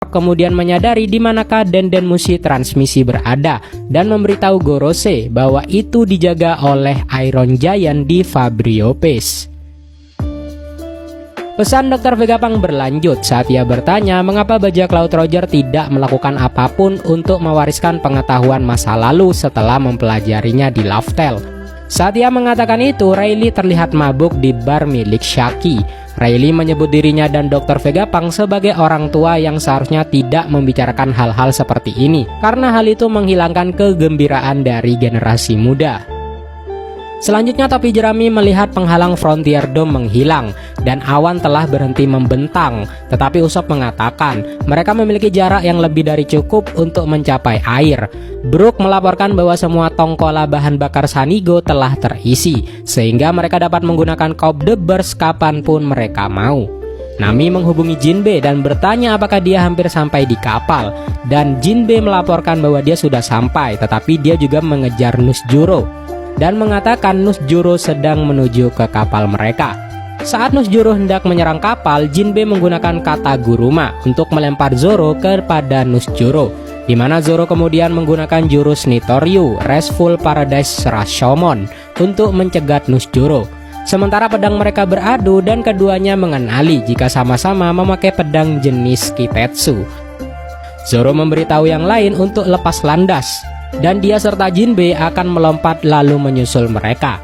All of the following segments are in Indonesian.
kemudian menyadari di manakah Dendenmushi transmisi berada dan memberitahu Gorose bahwa itu dijaga oleh Iron Giant di Fabrio Base. Pesan Dr. Vegapunk berlanjut saat ia bertanya mengapa bajak laut Roger tidak melakukan apapun untuk mewariskan pengetahuan masa lalu setelah mempelajarinya di Loftel. Saat ia mengatakan itu, Rayleigh terlihat mabuk di bar milik Shaki. Rayleigh menyebut dirinya dan Dr. Vegapunk sebagai orang tua yang seharusnya tidak membicarakan hal-hal seperti ini, karena hal itu menghilangkan kegembiraan dari generasi muda. Selanjutnya topi jerami melihat penghalang Frontier Dome menghilang dan awan telah berhenti membentang, tetapi Usopp mengatakan mereka memiliki jarak yang lebih dari cukup untuk mencapai air. Brook melaporkan bahwa semua tongkola bahan bakar Sanigo telah terisi, sehingga mereka dapat menggunakan Coupe de Burst kapanpun mereka mau. Nami menghubungi Jinbe dan bertanya apakah dia hampir sampai di kapal, dan Jinbe melaporkan bahwa dia sudah sampai, tetapi dia juga mengejar Nusjuro dan mengatakan Nusjuro sedang menuju ke kapal mereka. Saat Nusjuro hendak menyerang kapal, Jinbe menggunakan kata Guruma untuk melempar Zoro kepada Nusjuro, di mana Zoro kemudian menggunakan jurus Nitoryu Restful Paradise Rashomon untuk mencegat Nusjuro. Sementara pedang mereka beradu dan keduanya mengenali jika sama-sama memakai pedang jenis Kitetsu. Zoro memberitahu yang lain untuk lepas landas, dan dia serta Jinbe akan melompat lalu menyusul mereka.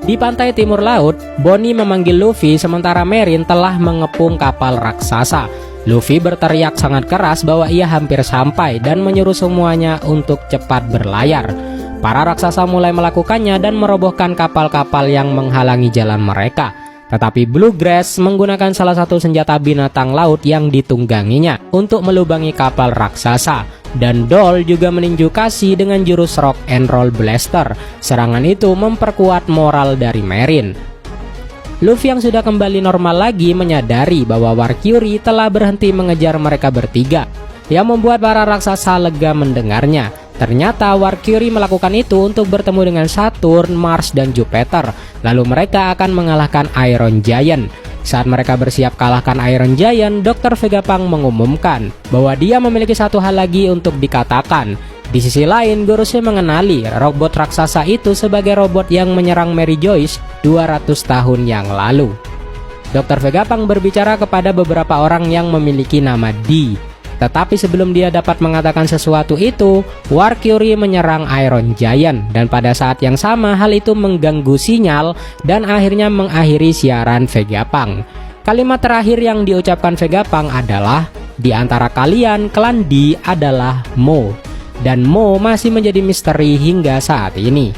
Di pantai timur laut, Bonnie memanggil Luffy sementara Marine telah mengepung kapal raksasa. Luffy berteriak sangat keras bahwa ia hampir sampai dan menyuruh semuanya untuk cepat berlayar. Para raksasa mulai melakukannya dan merobohkan kapal-kapal yang menghalangi jalan mereka. Tetapi Bluegrass menggunakan salah satu senjata binatang laut yang ditungganginya untuk melubangi kapal raksasa. Dan Doll juga meninju Kasi dengan jurus Rock and Roll Blaster. Serangan itu memperkuat moral dari Marine. Luffy yang sudah kembali normal lagi menyadari bahwa Warcury telah berhenti mengejar mereka bertiga, yang membuat para raksasa lega mendengarnya. Ternyata Warcury melakukan itu untuk bertemu dengan Saturn, Mars, dan Jupiter. Lalu mereka akan mengalahkan Iron Giant. Saat mereka bersiap kalahkan Iron Giant, Dr. Vegapunk mengumumkan bahwa dia memiliki satu hal lagi untuk dikatakan. Di sisi lain, Gorosei mengenali robot raksasa itu sebagai robot yang menyerang Mary Joyce 200 tahun yang lalu. Dr. Vegapunk berbicara kepada beberapa orang yang memiliki nama D. Tetapi sebelum dia dapat mengatakan sesuatu itu, Warcury menyerang Iron Giant, dan pada saat yang sama hal itu mengganggu sinyal dan akhirnya mengakhiri siaran Vegapunk. Kalimat terakhir yang diucapkan Vegapunk adalah, "Di antara kalian, klan D adalah Mo." Dan Mo masih menjadi misteri hingga saat ini.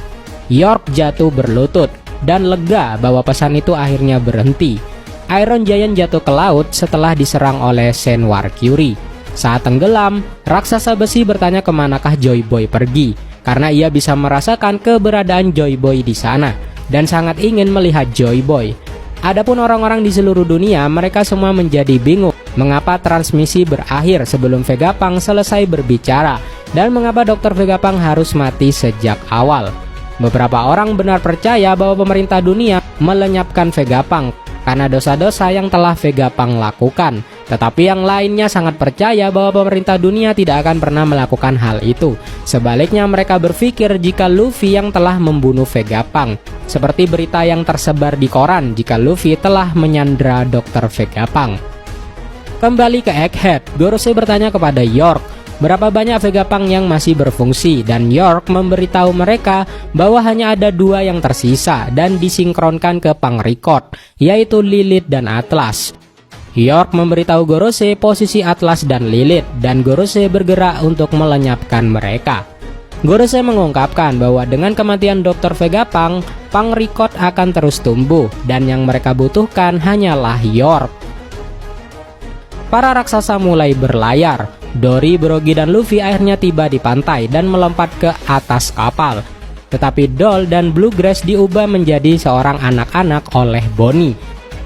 York jatuh berlutut dan lega bahwa pesan itu akhirnya berhenti. Iron Giant jatuh ke laut setelah diserang oleh Sen Warcury. Saat tenggelam, raksasa besi bertanya kemanakah Joy Boy pergi, karena ia bisa merasakan keberadaan Joy Boy di sana dan sangat ingin melihat Joy Boy. Adapun orang-orang di seluruh dunia, mereka semua menjadi bingung mengapa transmisi berakhir sebelum Vegapunk selesai berbicara dan mengapa Dr. Vegapunk harus mati sejak awal. Beberapa orang benar percaya bahwa pemerintah dunia melenyapkan Vegapunk karena dosa-dosa yang telah Vegapunk lakukan. Tetapi yang lainnya sangat percaya bahwa pemerintah dunia tidak akan pernah melakukan hal itu. Sebaliknya mereka berpikir jika Luffy yang telah membunuh Vegapunk, seperti berita yang tersebar di koran jika Luffy telah menyandra Dr. Vegapunk. Kembali ke Egghead, Gorosei bertanya kepada York berapa banyak Vegapunk yang masih berfungsi, dan York memberitahu mereka bahwa hanya ada 2 yang tersisa dan disinkronkan ke Punk Record, yaitu Lilith dan Atlas. York memberitahu Gorosei posisi Atlas dan Lilith, dan Gorosei bergerak untuk melenyapkan mereka. Gorosei mengungkapkan bahwa dengan kematian Dr. Vegapunk, Punk Record akan terus tumbuh, dan yang mereka butuhkan hanyalah York. Para raksasa mulai berlayar. Dory, Brogy, dan Luffy akhirnya tiba di pantai dan melompat ke atas kapal. Tetapi Doll dan Bluegrass diubah menjadi seorang anak-anak oleh Bonnie.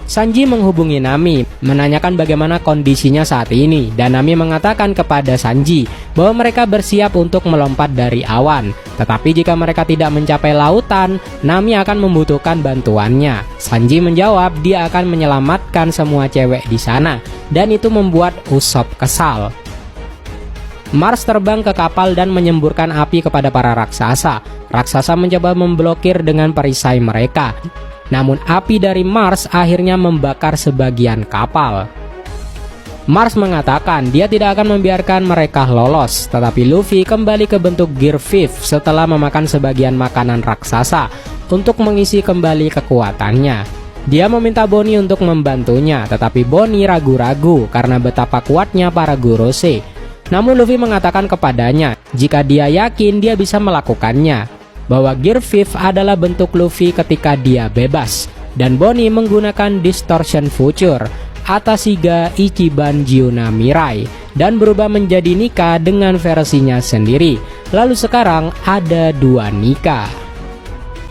Sanji menghubungi Nami, menanyakan bagaimana kondisinya saat ini, dan Nami mengatakan kepada Sanji bahwa mereka bersiap untuk melompat dari awan. Tetapi jika mereka tidak mencapai lautan, Nami akan membutuhkan bantuannya. Sanji menjawab dia akan menyelamatkan semua cewek di sana, dan itu membuat Usopp kesal. Mars terbang ke kapal dan menyemburkan api kepada para raksasa. Raksasa mencoba memblokir dengan perisai mereka. Namun api dari Mars akhirnya membakar sebagian kapal. Mars mengatakan dia tidak akan membiarkan mereka lolos, tetapi Luffy kembali ke bentuk Gear 5 setelah memakan sebagian makanan raksasa untuk mengisi kembali kekuatannya. Dia meminta Bonnie untuk membantunya, tetapi Bonnie ragu-ragu karena betapa kuatnya para Gorosei. Namun Luffy mengatakan kepadanya jika dia yakin dia bisa melakukannya, bahwa Gear 5 adalah bentuk Luffy ketika dia bebas, dan Bonnie menggunakan Distortion Future, Atashiga Ichiban Jiuna Mirai, dan berubah menjadi Nika dengan versinya sendiri. Lalu sekarang ada 2 Nika.